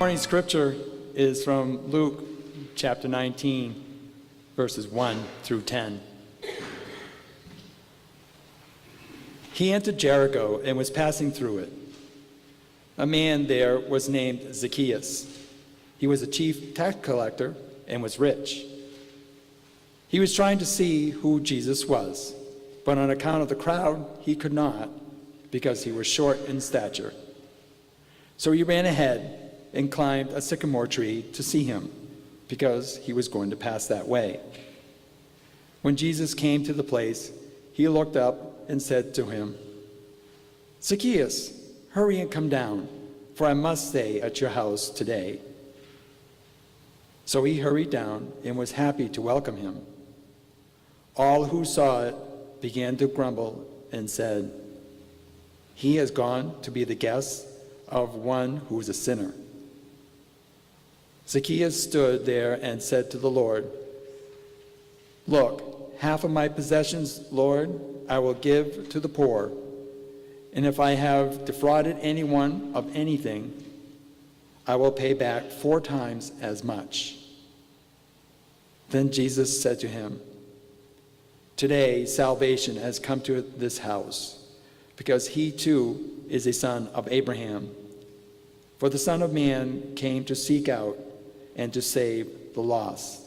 Morning scripture is from Luke chapter 19, verses 1 through 10. He entered Jericho and was passing through it. A man there was named Zacchaeus. He was a chief tax collector and was rich. He was trying to see who Jesus was, but on account of the crowd, he could not, because he was short in stature. So he ran ahead and climbed a sycamore tree to see him, because he was going to pass that way. When Jesus came to the place, he looked up and said to him, "Zacchaeus, hurry and come down, for I must stay at your house today." So he hurried down and was happy to welcome him. All who saw it began to grumble and said, "He has gone to be the guest of one who is a sinner." Zacchaeus stood there and said to the Lord, "Look, half of my possessions, Lord, I will give to the poor, and if I have defrauded anyone of anything, I will pay back 4 times as much." Then Jesus said to him, "Today salvation has come to this house, because he too is a son of Abraham. For the Son of Man came to seek out and to save the lost."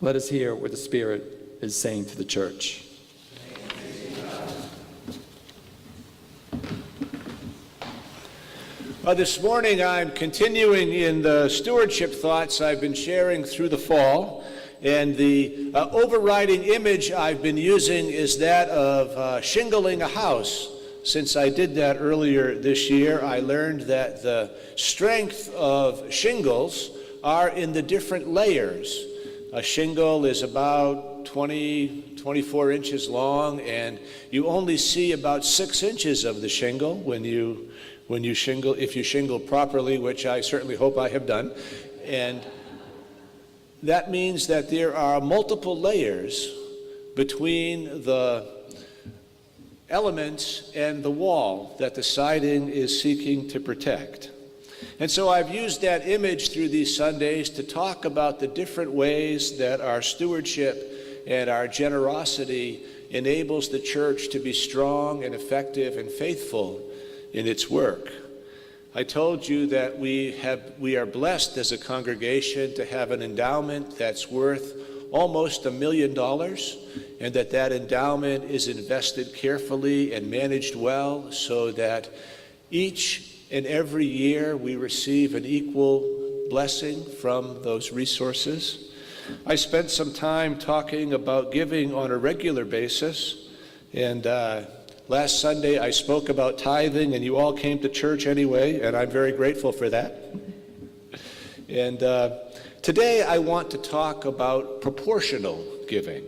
Let us hear what the Spirit is saying to the church. This morning I'm continuing in the stewardship thoughts I've been sharing through the fall, and the overriding image I've been using is that of shingling a house. Since I did that earlier this year, I learned that the strength of shingles are in the different layers. A shingle is about 24 inches long, and you only see about 6 inches of the shingle when you shingle, if you shingle properly, which I certainly hope I have done. And that means that there are multiple layers between the elements and the wall that the siding is seeking to protect. And so I've used that image through these Sundays to talk about the different ways that our stewardship and our generosity enables the church to be strong and effective and faithful in its work. I told you that we are blessed as a congregation to have an endowment that's worth almost $1 million, and that endowment is invested carefully and managed well so that each and every year we receive an equal blessing from those resources. I spent some time talking about giving on a regular basis, and last Sunday I spoke about tithing, and you all came to church anyway, and I'm very grateful for that. And today I want to talk about proportional giving.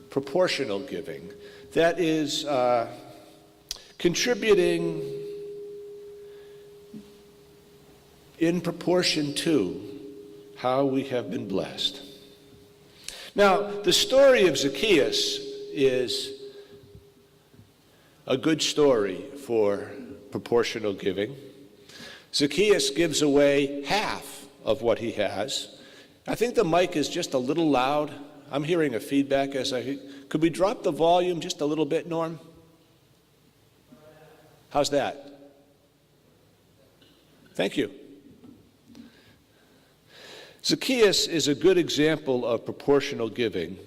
Proportional giving. That is contributing in proportion to how we have been blessed. Now, the story of Zacchaeus is a good story for proportional giving. Zacchaeus gives away half of what he has. I think the mic is just a little loud. I'm hearing a feedback could we drop the volume just a little bit, Norm? How's that? Thank you. Zacchaeus is a good example of proportional giving.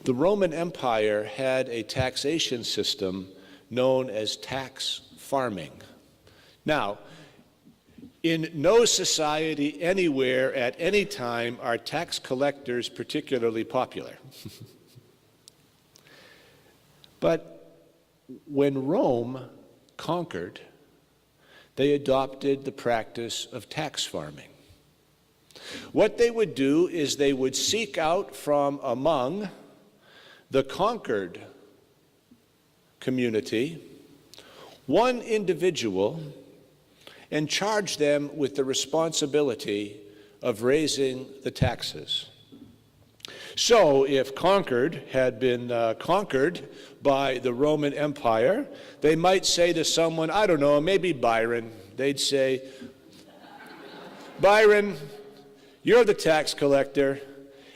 The Roman Empire had a taxation system known as tax farming. Now, in no society anywhere at any time are tax collectors particularly popular. But when Rome conquered, they adopted the practice of tax farming. What they would do is they would seek out from among the conquered community one individual and charge them with the responsibility of raising the taxes. So if Concord had been conquered by the Roman Empire, they might say to someone, I don't know, maybe Byron, they'd say, Byron, you're the tax collector,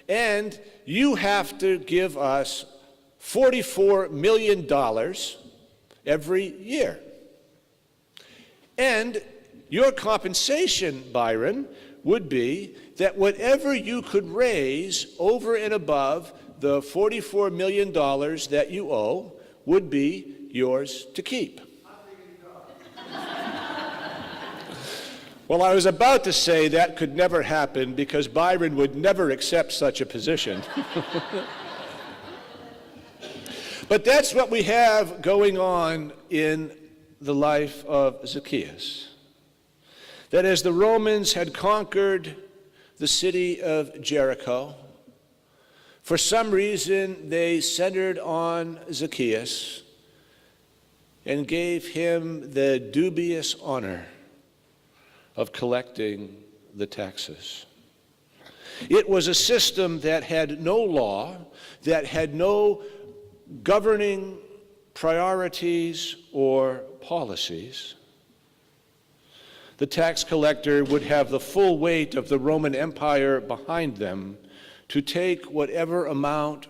and you have to give us $44 million every year. And your compensation, Byron, would be that whatever you could raise over and above the $44 million that you owe would be yours to keep. Well, I was about to say that could never happen because Byron would never accept such a position. But that's what we have going on in the life of Zacchaeus. That as the Romans had conquered the city of Jericho, for some reason they centered on Zacchaeus and gave him the dubious honor of collecting the taxes. It was a system that had no law, that had no governing priorities or policies. The tax collector would have the full weight of the Roman Empire behind them to take whatever amount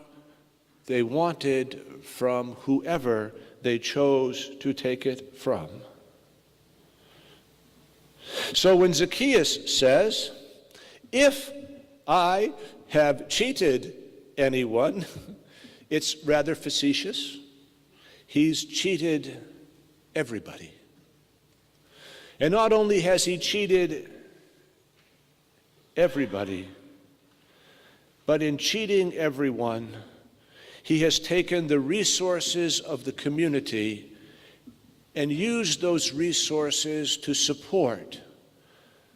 they wanted from whoever they chose to take it from. So when Zacchaeus says, if I have cheated anyone, it's rather facetious. He's cheated everybody. And not only has he cheated everybody, but in cheating everyone, he has taken the resources of the community and used those resources to support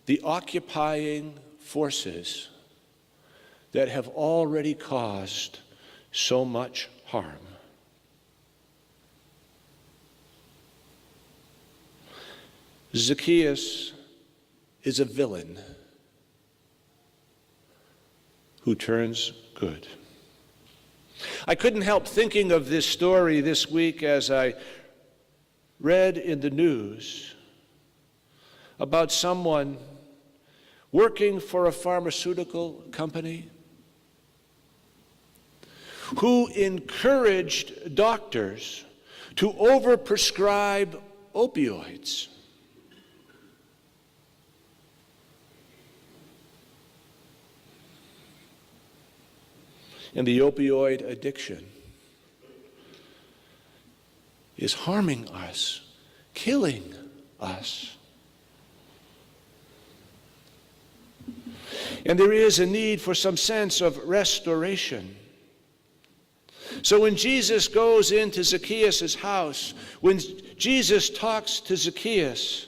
the occupying forces that have already caused so much harm. Zacchaeus is a villain who turns good. I couldn't help thinking of this story this week as I read in the news about someone working for a pharmaceutical company who encouraged doctors to overprescribe opioids. And the opioid addiction is harming us, killing us. And there is a need for some sense of restoration. So when Jesus goes into Zacchaeus' house, when Jesus talks to Zacchaeus,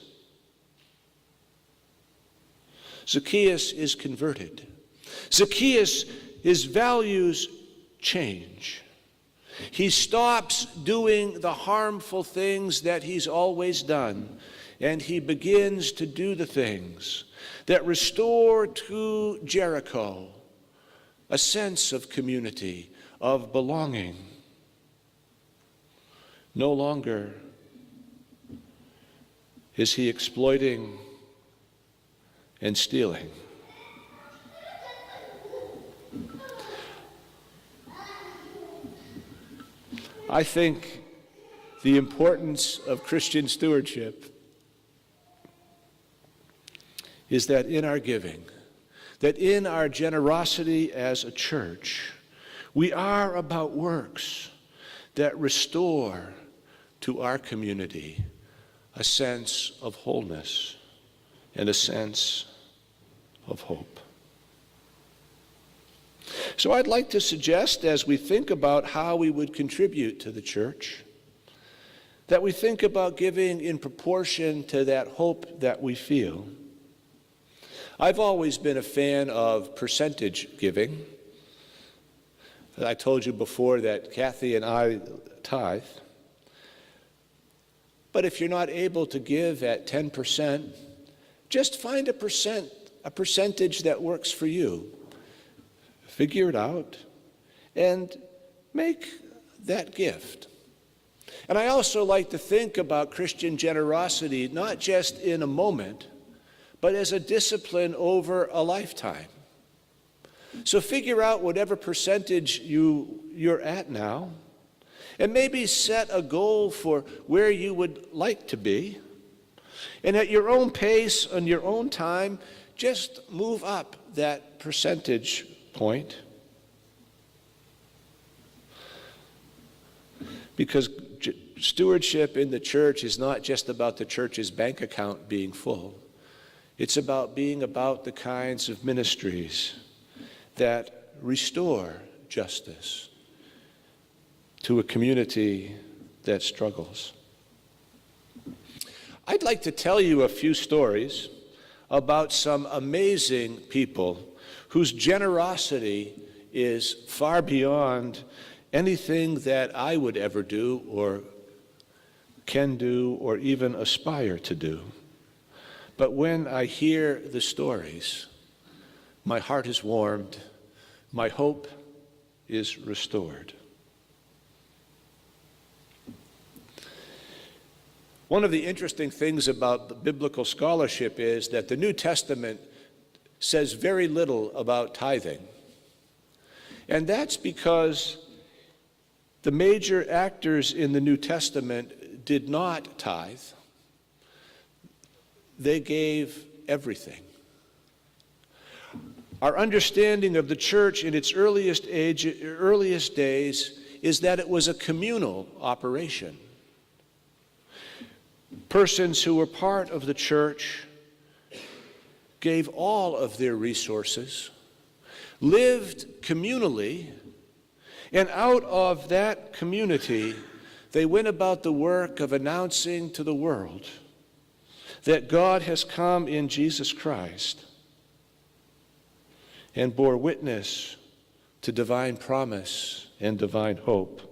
Zacchaeus is converted. Zacchaeus, his values change. He stops doing the harmful things that he's always done, and he begins to do the things that restore to Jericho a sense of community, of belonging. No longer is he exploiting and stealing. I think the importance of Christian stewardship is that in our giving, that in our generosity as a church, we are about works that restore to our community a sense of wholeness and a sense of hope. So I'd like to suggest, as we think about how we would contribute to the church, that we think about giving in proportion to that hope that we feel. I've always been a fan of percentage giving. I told you before that Kathy and I tithe. But if you're not able to give at 10%, just find a percentage that works for you. Figure it out. and make that gift. And I also like to think about Christian generosity not just in a moment, but as a discipline over a lifetime. So figure out whatever percentage you're at now, and maybe set a goal for where you would like to be. And at your own pace, on your own time, just move up that percentage point. Because stewardship in the church is not just about the church's bank account being full. It's about being about the kinds of ministries that restore justice to a community that struggles. I'd like to tell you a few stories about some amazing people whose generosity is far beyond anything that I would ever do or can do or even aspire to do. But when I hear the stories, my heart is warmed, my hope is restored. One of the interesting things about the biblical scholarship is that the New Testament says very little about tithing. And that's because the major actors in the New Testament did not tithe. They gave everything. Our understanding of the church in its earliest days is that it was a communal operation. Persons who were part of the church gave all of their resources, lived communally, and out of that community, they went about the work of announcing to the world that God has come in Jesus Christ and bore witness to divine promise and divine hope.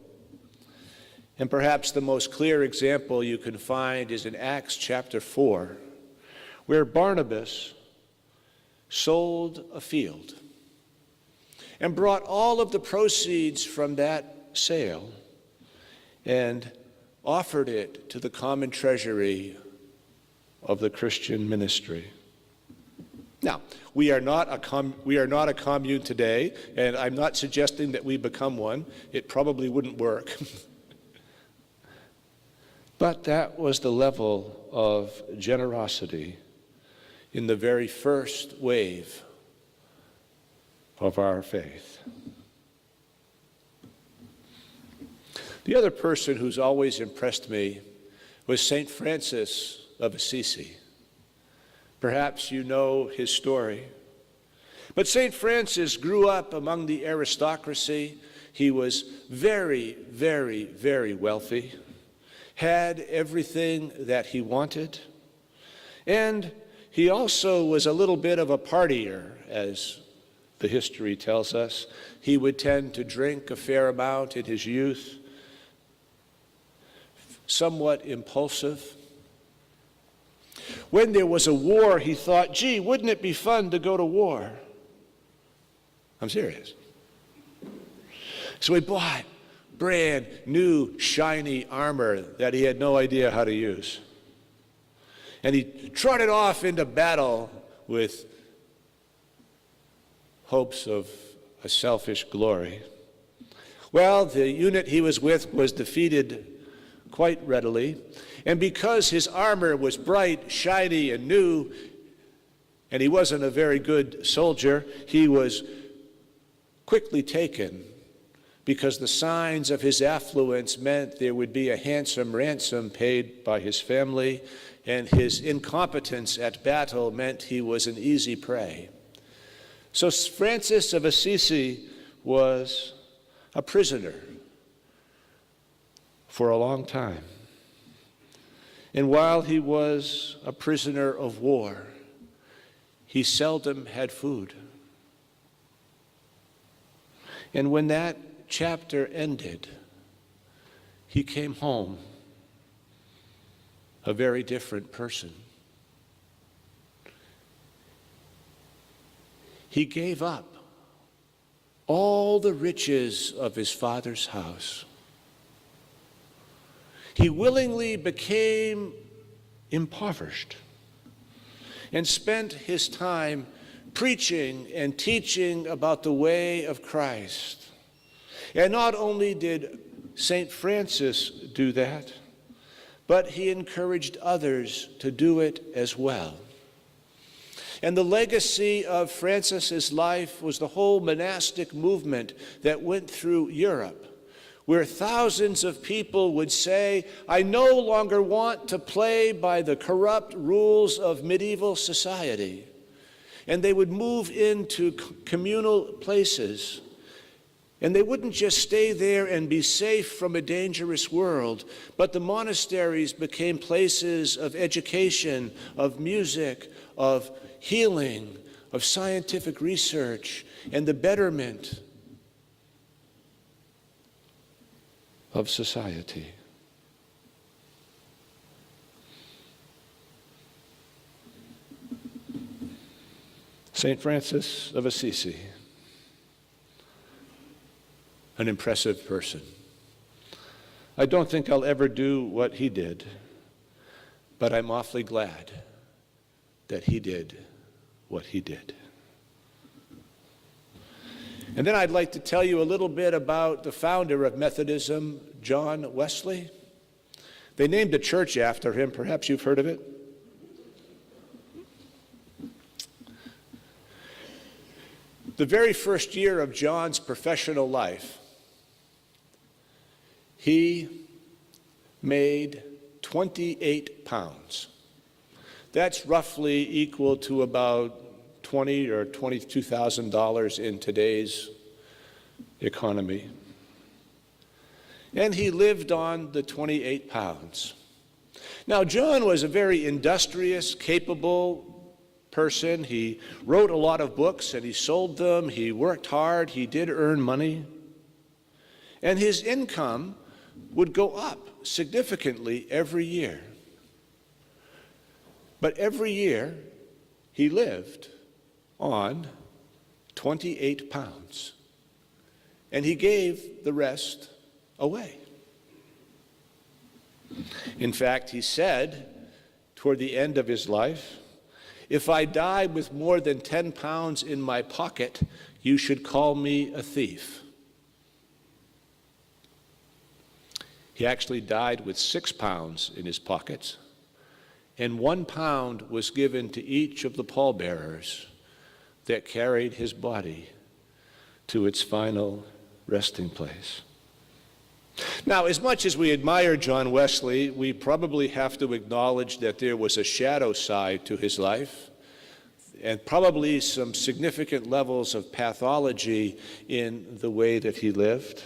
And perhaps the most clear example you can find is in Acts chapter 4, where Barnabas sold a field and brought all of the proceeds from that sale and offered it to the common treasury of the Christian ministry. Now, we are not a commune today, and I'm not suggesting that we become one. It probably wouldn't work. But that was the level of generosity in the very first wave of our faith. The other person who's always impressed me was St. Francis of Assisi. Perhaps you know his story. But St. Francis grew up among the aristocracy. He was very, very, very wealthy, had everything that he wanted, and he also was a little bit of a partier, as the history tells us. He would tend to drink a fair amount in his youth, somewhat impulsive. When there was a war, he thought, gee, wouldn't it be fun to go to war? I'm serious. So he bought brand new shiny armor that he had no idea how to use. And he trotted off into battle with hopes of a selfish glory. Well, the unit he was with was defeated quite readily. And because his armor was bright, shiny, and new, and he wasn't a very good soldier, he was quickly taken, because the signs of his affluence meant there would be a handsome ransom paid by his family, and his incompetence at battle meant he was an easy prey. So Francis of Assisi was a prisoner for a long time. And while he was a prisoner of war, he seldom had food. And when that chapter ended, he came home a very different person. He gave up all the riches of his Father's house. He willingly became impoverished and spent his time preaching and teaching about the way of Christ. And not only did St. Francis do that, but he encouraged others to do it as well. And the legacy of Francis's life was the whole monastic movement that went through Europe, where thousands of people would say, I no longer want to play by the corrupt rules of medieval society. And they would move into communal places. And they wouldn't just stay there and be safe from a dangerous world, but the monasteries became places of education, of music, of healing, of scientific research, and the betterment of society. St. Francis of Assisi, an impressive person. I don't think I'll ever do what he did, but I'm awfully glad that he did what he did. And then I'd like to tell you a little bit about the founder of Methodism, John Wesley. They named a church after him. Perhaps you've heard of it. The very first year of John's professional life, he made 28 pounds. That's roughly equal to about $20,000 or $22,000 in today's economy. And he lived on the 28 pounds. Now, John was a very industrious, capable person. He wrote a lot of books and he sold them. He worked hard. He did earn money. And his income would go up significantly every year. But every year, he lived on 28 pounds. And he gave the rest away. In fact, he said toward the end of his life, if I die with more than 10 pounds in my pocket, you should call me a thief. He actually died with 6 pounds in his pockets, and 1 pound was given to each of the pallbearers that carried his body to its final resting place. Now, as much as we admire John Wesley, we probably have to acknowledge that there was a shadow side to his life and probably some significant levels of pathology in the way that he lived.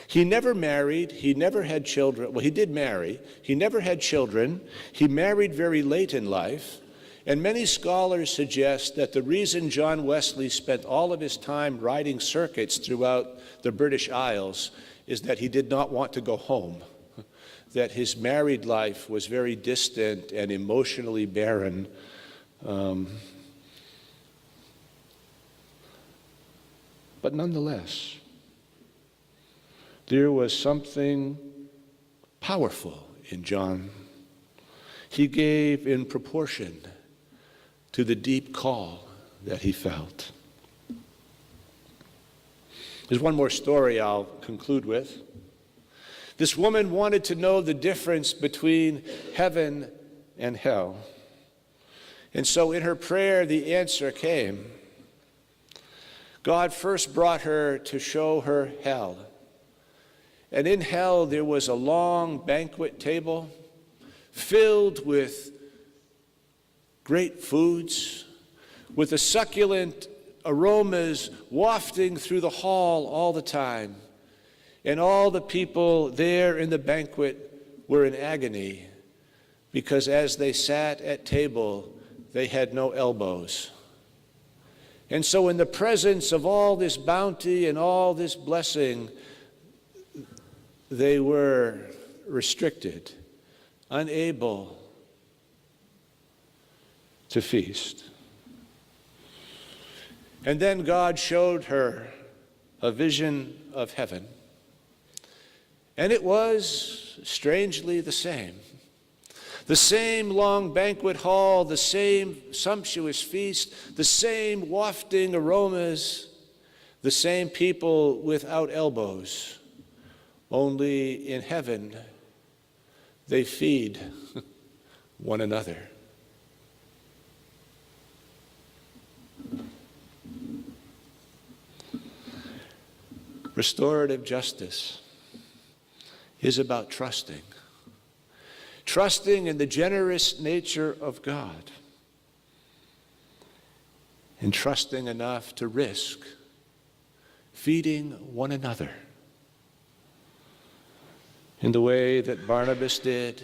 He never married. He never had children. Well, he did marry. He never had children. He married very late in life. And many scholars suggest that the reason John Wesley spent all of his time riding circuits throughout the British Isles is that he did not want to go home, that his married life was very distant and emotionally barren. But nonetheless, there was something powerful in John. He gave in proportion to the deep call that he felt. There's one more story I'll conclude with. This woman wanted to know the difference between heaven and hell. And so in her prayer, the answer came. God first brought her to show her hell. And in hell, there was a long banquet table filled with great foods, with the succulent aromas wafting through the hall all the time. And all the people there in the banquet were in agony because as they sat at table, they had no elbows. And so in the presence of all this bounty and all this blessing, they were restricted, unable to feast. And then God showed her a vision of heaven. And it was strangely the same. The same long banquet hall, the same sumptuous feast, the same wafting aromas, the same people without elbows. Only in heaven they feed one another. Restorative justice is about trusting. Trusting in the generous nature of God. And trusting enough to risk feeding one another in the way that Barnabas did,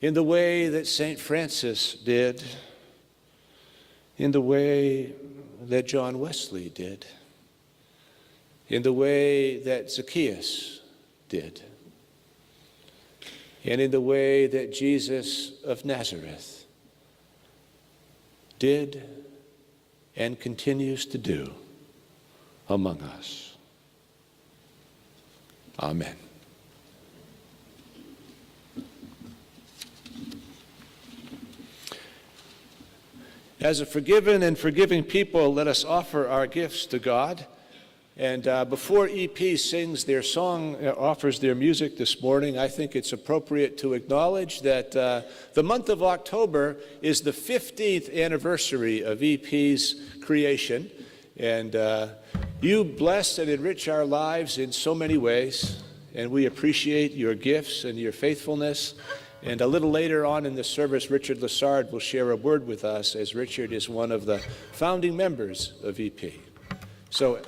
in the way that St. Francis did, in the way that John Wesley did, in the way that Zacchaeus did, and in the way that Jesus of Nazareth did and continues to do among us. Amen. As a forgiven and forgiving people, let us offer our gifts to God. And before EP sings their song, offers their music this morning, I think it's appropriate to acknowledge that the month of October is the 15th anniversary of EP's creation. And you bless and enrich our lives in so many ways, and we appreciate your gifts and your faithfulness. And a little later on in the service, Richard Lessard will share a word with us, as Richard is one of the founding members of EP. So